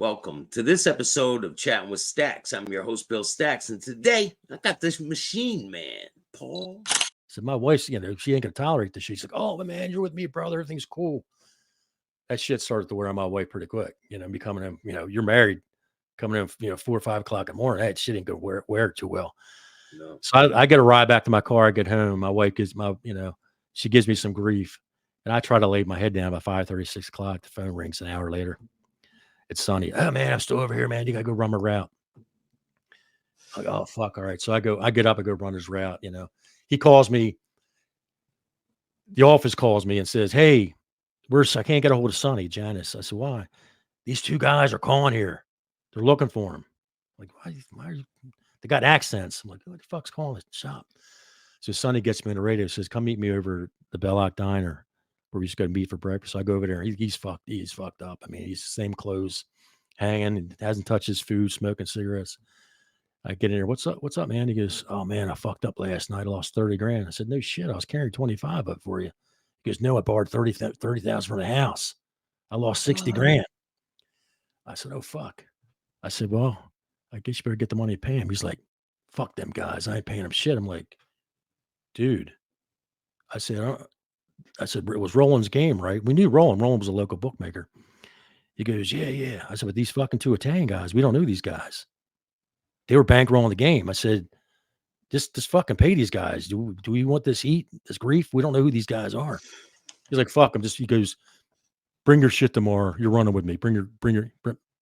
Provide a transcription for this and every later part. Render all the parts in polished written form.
Welcome to this episode of Chatting with Staxx. I'm your host, Bill Staxx, and today I got this machine man, Paul. So my wife's, she ain't gonna tolerate this shit. She's like, "Oh man, you're with me, brother. Everything's cool." That shit started to wear on my wife pretty quick. Me coming in, you're married, coming in, 4 or 5 o'clock in the morning. That shit ain't gonna wear too well. No. So I get a ride back to my car. I get home. My wife gives she gives me some grief, and I try to lay my head down by 5:30, 6 o'clock. The phone rings an hour later. It's Sonny. "Oh man, I'm still over here, man. You gotta go run my route." I'm like, "Oh fuck, all right." So I get up and go run his route. He calls me. The office calls me and says, "Hey, I can't get a hold of Sonny, Janice." I said, "Why?" "These 2 guys are calling here. They're looking for him." I'm like, why are you, they got accents. I'm like, "What the fuck's calling the shop?" So Sonny gets me on the radio, says, "Come meet me over at the Belloc Diner where we just go to meet for breakfast." So I go over there. He's fucked up. I mean, he's the same clothes, hanging, hasn't touched his food, smoking cigarettes. I get in there. "What's up, man?" He goes, "Oh man, I fucked up last night. I lost 30 grand. I said, "No shit. I was carrying 25 up for you." He goes, "No, I borrowed 30,000 from the house. I lost 60 grand. I said, "Oh, fuck." I said, "Well, I guess you better get the money to pay him." He's like, "Fuck them guys. I ain't paying them shit." I'm like, "Dude," I said, I said, "It was Roland's game, right?" We knew Roland. Roland was a local bookmaker. He goes, "Yeah, yeah." I said, "But these fucking 2 Italian guys, we don't know these guys. They were bankrolling the game." I said, Just fucking pay these guys. Do we want this heat, this grief? We don't know who these guys are." He's like, "Fuck them." He goes, "Bring your shit tomorrow. You're running with me. Bring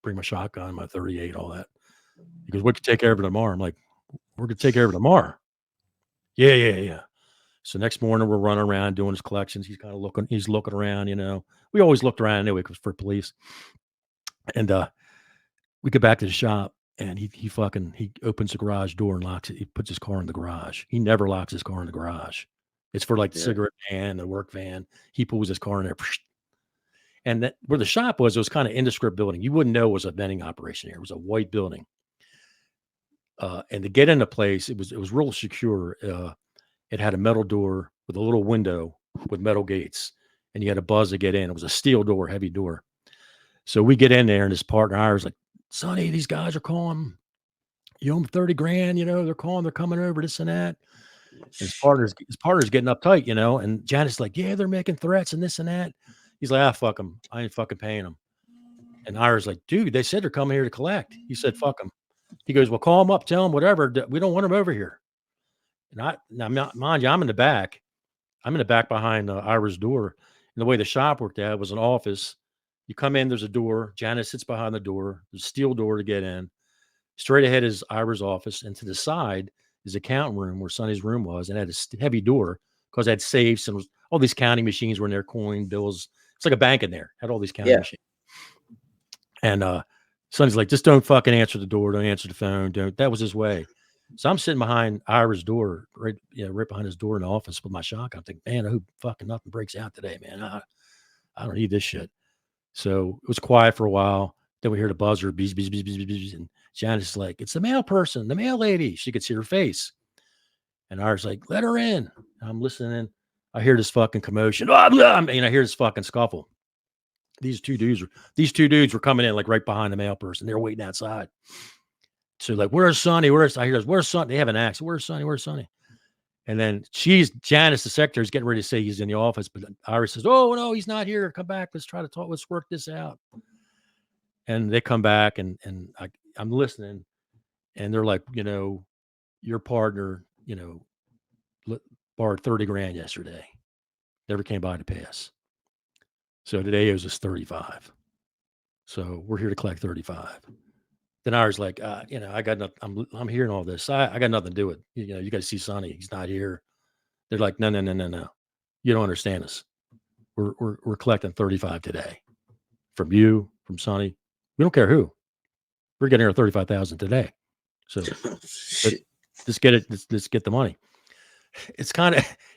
my shotgun, my 38, all that." He goes, "We can take care of it tomorrow." I'm like, "We're gonna take care of it tomorrow." Yeah, yeah, yeah. So next morning we're running around doing his collections. He's looking around, We always looked around anyway for police. And we get back to the shop and he opens the garage door and locks it. He puts his car in the garage. He never locks his car in the garage. It's for like the cigarette van, the work van. He pulls his car in there. And where the shop was, it was kind of indescript building. You wouldn't know it was a vending operation here. It was a white building. And to get into place, it was real secure. It had a metal door with a little window with metal gates, and you had a buzz to get in. It was a steel door, heavy door. So we get in there, and his partner, I was like, "Sonny, these guys are calling. You owe them 30 grand, they're calling, they're coming over, this and that." And his partner's getting uptight, and Janice's like, "Yeah, they're making threats and this and that." He's like, "Fuck them. I ain't fucking paying them." And Ira's like, "Dude, they said they're coming here to collect." He said, "Fuck them." He goes, "Well, call them up, tell them whatever. We don't want them over here." Now, mind you, I'm in the back. I'm in the back behind Ira's door. And the way the shop worked out was an office. You come in, there's a door. Janice sits behind the door. There's a steel door to get in. Straight ahead is Ira's office. And to the side is a counting room where Sonny's room was. And it had a heavy door because it had safes and all these counting machines were in there, coin, bills. It's like a bank in there. Had all these counting machines. And Sonny's like, "Just don't fucking answer the door. Don't answer the phone. Don't." That was his way. So I'm sitting behind Ira's door, right behind his door in the office with my shotgun. I'm thinking, "Man, I hope fucking nothing breaks out today, man. I don't need this shit." So it was quiet for a while. Then we hear the buzzer, bees, bees, bees, bees, bees, and Janice is like, "It's the mail person, the mail lady." She could see her face. And Ira's like, "Let her in." I'm listening. I hear this fucking commotion. I hear this fucking scuffle. These two dudes were coming in like right behind the mail person. They're waiting outside. So like, "Where's Sonny? I hear this, "Where's Sonny?" They have an accent. "Where's Sonny? Where's Sonny?" And then Janice, the secretary, is getting ready to say he's in the office, but Iris says, "Oh no, he's not here. Come back. Let's try to talk. Let's work this out." And they come back, and I'm listening, and they're like, "Your partner, borrowed 30 grand yesterday. Never came by to pay us. So today owes us 35. So we're here to collect 35." Then Ira's like, "I got nothing. I'm hearing all this. I got nothing to do with, you got to see Sonny. He's not here." They're like, "No, no, no, no, no. You don't understand us. We're collecting 35 today from you, from Sonny. We don't care who. We're getting our 35,000 today. So let's get it. Let's get the money." It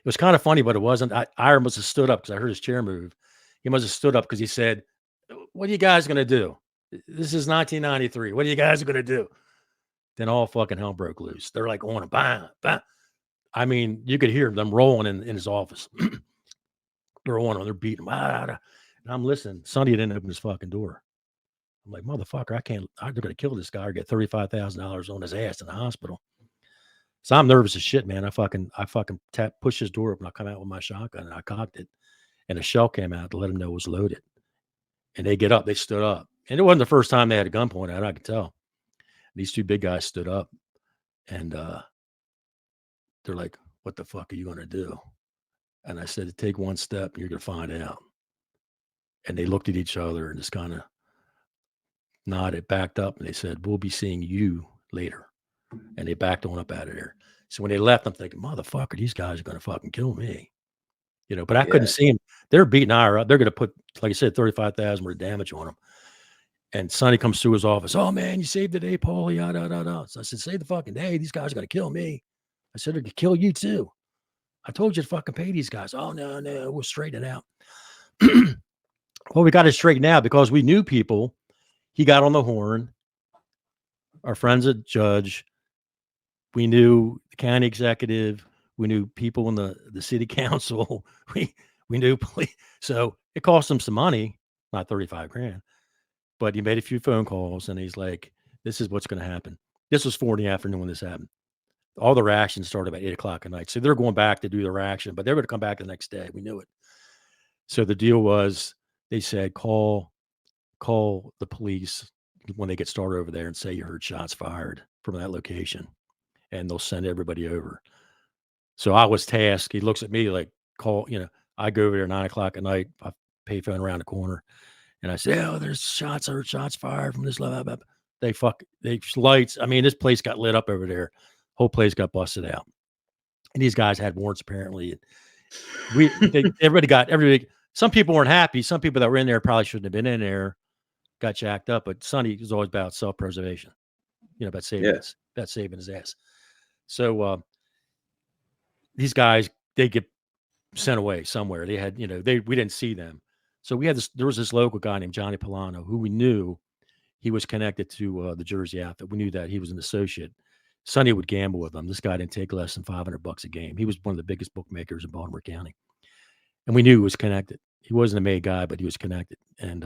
was kind of funny, but it wasn't. Ira must have stood up because I heard his chair move. He must have stood up because he said, "What are you guys going to do? This is 1993. What are you guys going to do?" Then all fucking hell broke loose. They're like on a bang, bang. I mean, you could hear them rolling in his office. They're on him. They're beating him. And I'm listening. Sonny didn't open his fucking door. I'm like, motherfucker, they're going to kill this guy or get $35,000 on his ass in the hospital. So I'm nervous as shit, man. I fucking push his door open. I come out with my shotgun and I cocked it, and a shell came out to let them know it was loaded. And they get up, they stood up. And it wasn't the first time they had a gun pointed at, I could tell. These two big guys stood up and they're like, what the fuck are you going to do? And I said, take one step and you're going to find out. And they looked at each other and just kind of nodded, backed up, and they said, we'll be seeing you later. And they backed on up out of there. So when they left, I'm thinking, motherfucker, these guys are going to fucking kill me. You know, but I couldn't see them. They're beating Ira up. They're going to put, like I said, 35,000 worth of damage on them. And Sonny comes through his office. Oh, man, you saved the day, Paul. Yada, yada, yada. So I said, save the fucking day. These guys are going to kill me. I said, they're going to kill you too. I told you to fucking pay these guys. Oh, no, we'll straighten it out. Well, we got it straightened out because we knew people. He got on the horn. Our friends at Judge. We knew the county executive. We knew people in the city council. We knew police. So it cost him some money, not 35 grand. But he made a few phone calls and he's like, this is what's going to happen. This was 4 in the afternoon when this happened. All the reactions started about 8 o'clock at night. So they're going back to do the reaction, but they're going to come back the next day. We knew it. So the deal was, they said, call the police when they get started over there and say you heard shots fired from that location, and they'll send everybody over. So I was tasked. He looks at me like, call, I go over there 9 o'clock at night. I pay phone around the corner. And I say, oh, there's shots fired from this level. They lights. I mean, this place got lit up over there. Whole place got busted out. And these guys had warrants apparently. Everybody. Some people weren't happy. Some people that were in there probably shouldn't have been in there. Got jacked up. But Sonny was always about self-preservation. About saving his ass. So these guys, they get sent away somewhere. They had, we didn't see them. So there was this local guy named Johnny Polano who we knew he was connected to the Jersey outfit. We knew that he was an associate. Sonny would gamble with him. This guy didn't take less than $500 a game. He was one of the biggest bookmakers in Baltimore County. And we knew he was connected. He wasn't a made guy, but he was connected. And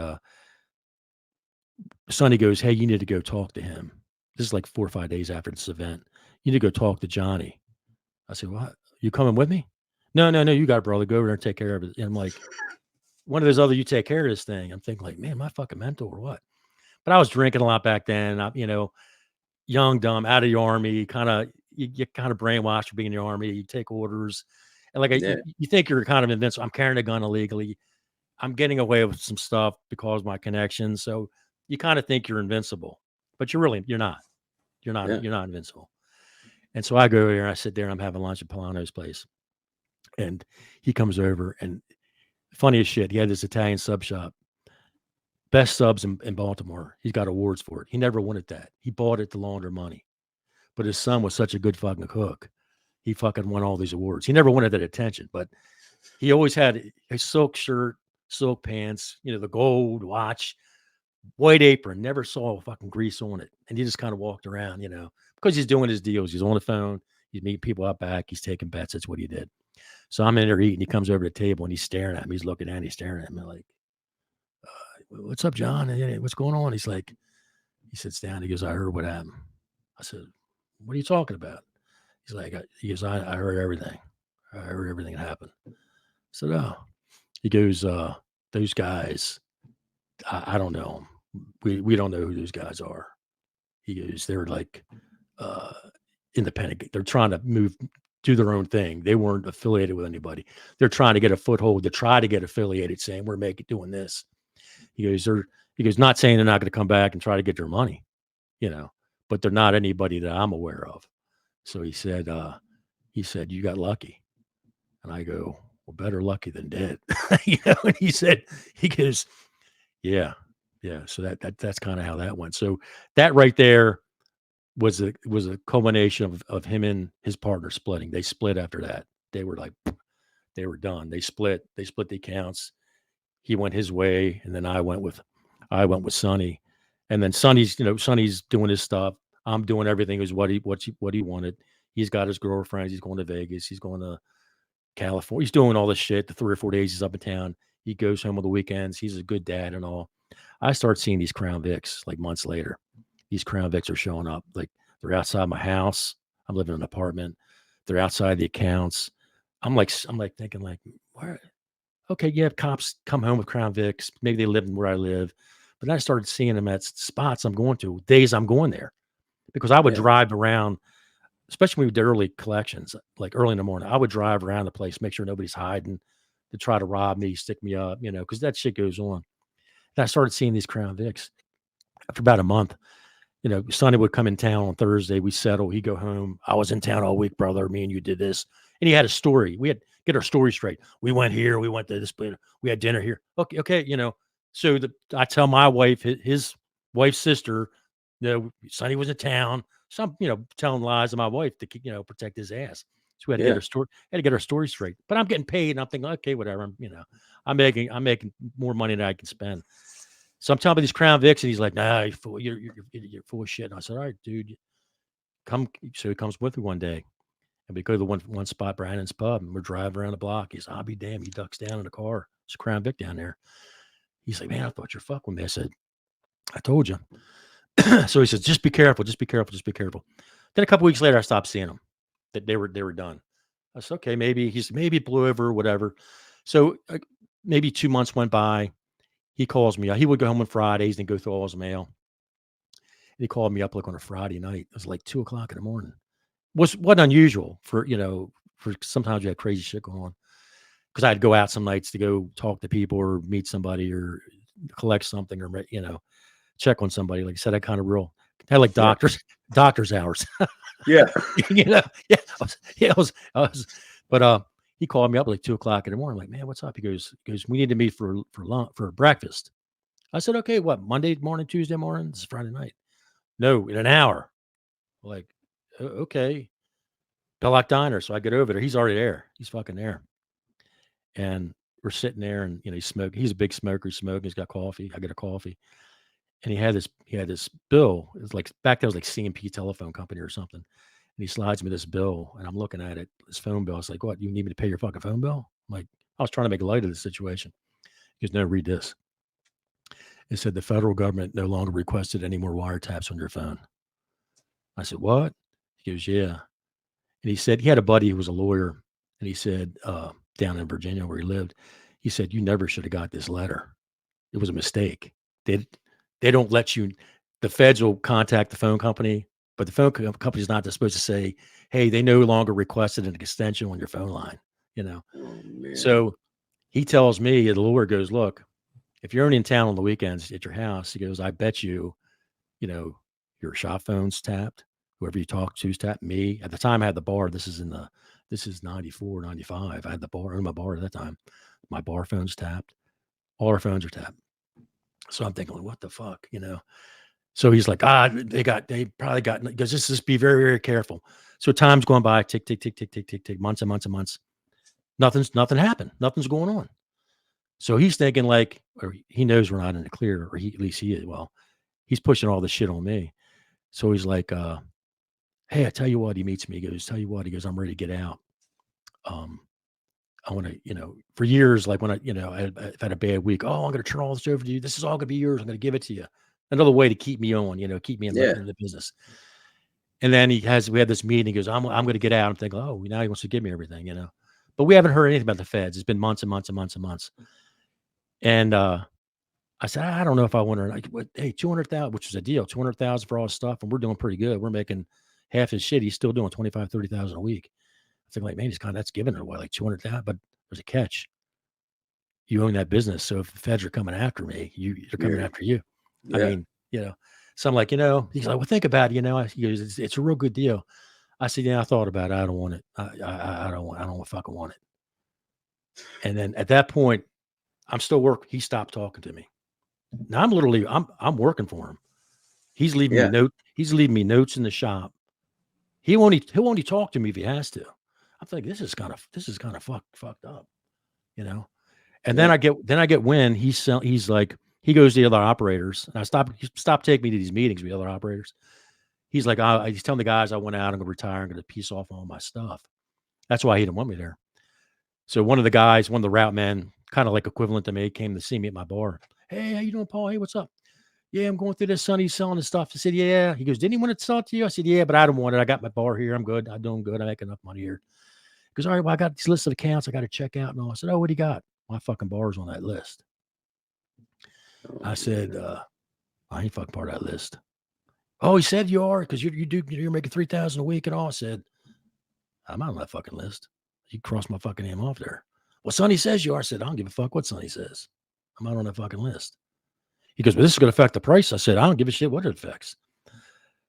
Sonny goes, hey, you need to go talk to him. This is like 4 or 5 days after this event. You need to go talk to Johnny. I said, what? You coming with me? No, you got it, brother. Go over there and take care of it. And I'm like, one of those other, you take care of this thing. I'm thinking like, man, am I fucking mental or what? But I was drinking a lot back then. Young, dumb, out of the army, you get kind of brainwashed for being in the army. You take orders. And you think you're kind of invincible. I'm carrying a gun illegally. I'm getting away with some stuff because of my connections. So you kind of think you're invincible, but you're not. You're not invincible. And so I go over there and I sit there and I'm having lunch at Polano's place. And he comes over and funny as shit. He had this Italian sub shop. Best subs in Baltimore. He's got awards for it. He never wanted that. He bought it to launder money. But his son was such a good fucking cook. He fucking won all these awards. He never wanted that attention, but he always had a silk shirt, silk pants, the gold watch, white apron, never saw fucking grease on it. And he just kind of walked around, because he's doing his deals. He's on the phone. He's meeting people out back. He's taking bets. That's what he did. So I'm in there eating. He comes over to the table and he's staring at me. He's looking at me. He's staring at me like, what's up, John? And what's going on? He sits down. He goes, I heard what happened. I said, what are you talking about? He's like, I heard everything. I heard everything that happened. I said, oh. He goes, those guys, I don't know. We don't know who those guys are. He goes, they're like independent. They're trying to do their own thing. They weren't affiliated with anybody. They're trying to get a foothold to try to get affiliated, saying we're doing this. He goes, not saying they're not going to come back and try to get their money, but they're not anybody that I'm aware of. So he said, you got lucky. And I go, well, better lucky than dead. And he goes, yeah. So that's kind of how that went. So that right there was a culmination of him and his partner splitting. They split after that. They were done. They split the accounts. He went his way, and then I went with Sonny, and then Sonny's doing his stuff. I'm doing everything is what he wanted. He's got his girlfriends. He's going to Vegas. He's going to California. He's doing all this shit. The 3 or 4 days he's up in town. He goes home on the weekends. He's a good dad and all. I start seeing these Crown Vics like months later. These Crown Vics are showing up. Like they're outside my house. I'm living in an apartment. They're outside the accounts. I'm like thinking like, where? Okay, you have cops come home with Crown Vics. Maybe they live in where I live. But then I started seeing them at spots I'm going to, days I'm going there. Because I would Yeah. drive around, especially when we did early collections, like early in the morning. I would drive around the place, make sure nobody's hiding to try to rob me, stick me up, because that shit goes on. And I started seeing these Crown Vics after about a month. Sonny would come in town on Thursday. We settle. He'd go home. I was in town all week, brother. Me and you did this. And he had a story. We had to get our story straight. We went here. We went to this place. We had dinner here. Okay. So I tell my wife, his wife's sister, Sonny was in town. Some, telling lies to my wife to protect his ass. So we had to get Yeah. our story. Had to get our story straight. But I'm getting paid, and I'm thinking, okay, whatever. I'm making more money than I can spend. So I'm telling about these Crown Vics, and he's like, "Nah, you're full of shit." And I said, "All right, dude, come." So he comes with me one day, and we go to the one spot, Brandon's Pub, and we're driving around the block. He's, "I'll be damned." He ducks down in the car. It's a Crown Vic down there. He's like, "Man, I thought you're fucking with me." I said, "I told you." So he says, "Just be careful. Just be careful. Just be careful." Then a couple weeks later, I stopped seeing them. That they were done. I said, "Okay, maybe maybe it blew over or whatever." So maybe 2 months went by. He calls me. He would go home on Fridays and go through all his mail. And he called me up like on a Friday night. It was like 2 o'clock in the morning. Wasn't unusual for sometimes you had crazy shit going on. Because I'd go out some nights to go talk to people or meet somebody or collect something or check on somebody. Like I said, I kind of had like Yeah. doctor's hours. Yeah. Yeah, but he called me up like 2 o'clock in the morning. Like, man, what's up? He goes, we need to meet for lunch, for breakfast. I said, okay, what, Monday morning, Tuesday morning? This is Friday night. No, in an hour. Like, okay. Belloc Diner. So I get over there. He's already there. He's fucking there. And we're sitting there and, he's smoking. He's a big smoker. He's smoking. He's got coffee. I get a coffee. And he had this bill. It was like, back then it was like C&P Telephone Company or something. And he slides me this bill and I'm looking at it, this phone bill. It's like, what, you need me to pay your fucking phone bill? I'm like, I was trying to make light of the situation. He goes, no, read this. It said the federal government no longer requested any more wiretaps on your phone. I said, what? He goes, yeah. And he said he had a buddy who was a lawyer, and he said, down in Virginia where he lived, he said, you never should have got this letter. It was a mistake. They don't let you. The feds will contact the phone company, but the phone company is not supposed to say, hey, they no longer requested an extension on your phone line. Oh, man. So he tells me, the lawyer goes, look, if you're only in town on the weekends at your house, he goes, I bet you, your shop phone's tapped. Whoever you talk to is tapped. Me at the time, I had the bar. This is 94, 95. I had the bar, owned my bar at that time. My bar phone's tapped. All our phones are tapped. So I'm thinking, what the fuck, So he's like, they probably got, because just be very, very careful. So time's going by, tick, tick, tick, tick, tick, tick, tick, months and months and months. Nothing happened. Nothing's going on. So he's thinking like, or he knows we're not in the clear, or at least he is. Well, he's pushing all this shit on me. So he's like, hey, I tell you what, he meets me. He goes, I'm ready to get out. I want to, for years, like when I've had a bad week. Oh, I'm going to turn all this over to you. This is all going to be yours. I'm going to give it to you. Another way to keep me on, keep me in the business. And then we had this meeting. He goes, I'm going to get out. I'm thinking, oh, now he wants to give me everything, but we haven't heard anything about the feds. It's been months and months and months and months. And, I said, I don't know if I want to, like, what, hey, 200,000, which was a deal, 200,000 for all his stuff. And we're doing pretty good. We're making half his shit. He's still doing 25, 30,000 a week. I think like, man, that's giving it away like 200,000, but there's a catch. You own that business. So if the feds are coming after me, they're coming after you. Yeah. I mean, so I'm like, he's like, well, think about it. He goes, it's a real good deal. I said, yeah, I thought about it. I don't want it. I don't fucking want it. And then at that point, I'm still working. He stopped talking to me. Now I'm working for him. He's leaving me notes in the shop. He'll only talk to me if he has to. I'm thinking this is kind of fucked up, And then I get wind he's like, he goes to the other operators, and he stopped taking me to these meetings with the other operators. He's like, he's telling the guys I went out, I'm gonna retire, I'm gonna piece off all my stuff. That's why he didn't want me there. So one of the route men, kind of like equivalent to me, came to see me at my bar. Hey, how you doing, Paul? Hey, what's up? Yeah, I'm going through this, son. He's selling his stuff. I said, yeah. He goes, didn't he want to sell it to you? I said, yeah, but I don't want it. I got my bar here. I'm good. I'm doing good. I make enough money here. He goes, all right, well, I got these lists of accounts I got to check out and all. I said, oh, what do you got? My fucking bar's on that list. Oh, I said, yeah. I ain't fucking part of that list. Oh, he said you are because you're making 3,000 a week and all. I said, I'm not on that fucking list. You crossed my fucking name off there. Well, Sonny says you are. I said, I don't give a fuck what Sonny says. I'm not on that fucking list. He goes, but this is going to affect the price. I said, I don't give a shit what it affects.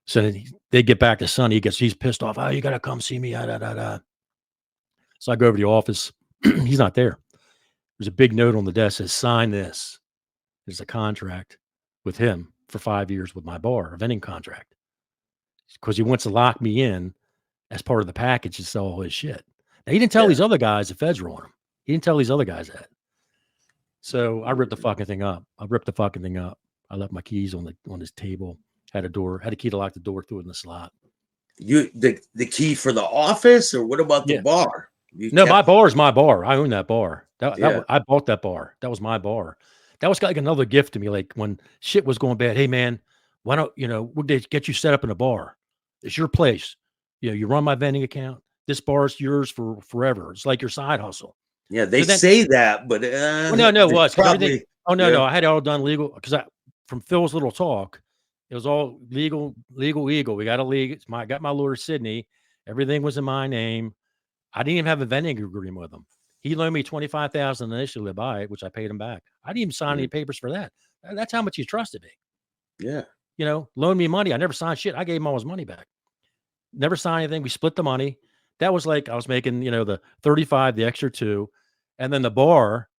So then they get back to Sonny. He's pissed off. Oh, you got to come see me. Da, da, da. So I go over to the office. He's not there. There's a big note on the desk that says, sign this. There's a contract with him for 5 years with my bar, a vending contract. Because he wants to lock me in as part of the package to sell all his shit. Now, he didn't tell these other guys the feds were on him. He didn't tell these other guys that. So I ripped the fucking thing up. I left my keys on his table. Had a key to lock the door, threw it in the slot. You the key for the office, or what about the bar? No, my bar is my bar. I own that bar. I bought that bar. That was my bar. That was like another gift to me. Like when shit was going bad. Hey man, why don't we'll get you set up in a bar? It's your place. You run my vending account. This bar is yours for forever. It's like your side hustle. Yeah, they say that, but well, no, it was probably. No, I had it all done legal because from Phil's little talk, it was all legal. We got a legal. I got my lawyer Sydney. Everything was in my name. I didn't even have a vending agreement with him. He loaned me $25,000 initially to buy it, which I paid him back. I didn't even sign any papers for that. That's how much he trusted me. Yeah. Loaned me money. I never signed shit. I gave him all his money back. Never signed anything. We split the money. That was like I was making, the 35, the extra 2. And then the bar,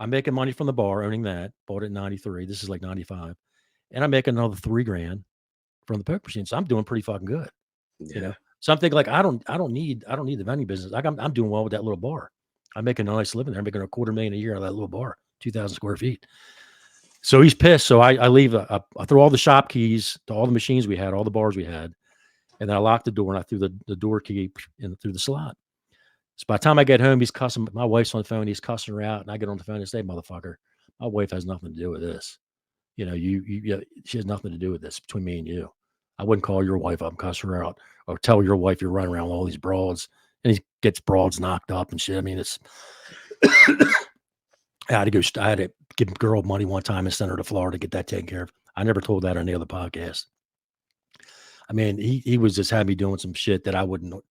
I'm making money from the bar, owning that. Bought it in 93. This is like 95. And I'm making another $3,000 from the poker machine. So I'm doing pretty fucking good. Yeah. So I'm thinking like I don't need the vending business. Like I'm doing well with that little bar. I'm making a nice living there. I'm making $250,000 a year out of that little bar, 2,000 square feet. So he's pissed. So I leave. I throw all the shop keys to all the machines we had, all the bars we had, and then I locked the door and I threw the door key through the slot. So by the time I get home, he's cussing. My wife's on the phone. He's cussing her out, and I get on the phone and say, "Motherfucker, my wife has nothing to do with this. She has nothing to do with this between me and you. I wouldn't call your wife up and cuss her out or tell your wife you're running around with all these broads." And he gets broads knocked up and shit. I mean, it's. I had to give a girl money one time and send her to Florida to get that taken care of. I never told that on any other podcast. I mean, he was just had me doing some shit that I wouldn't.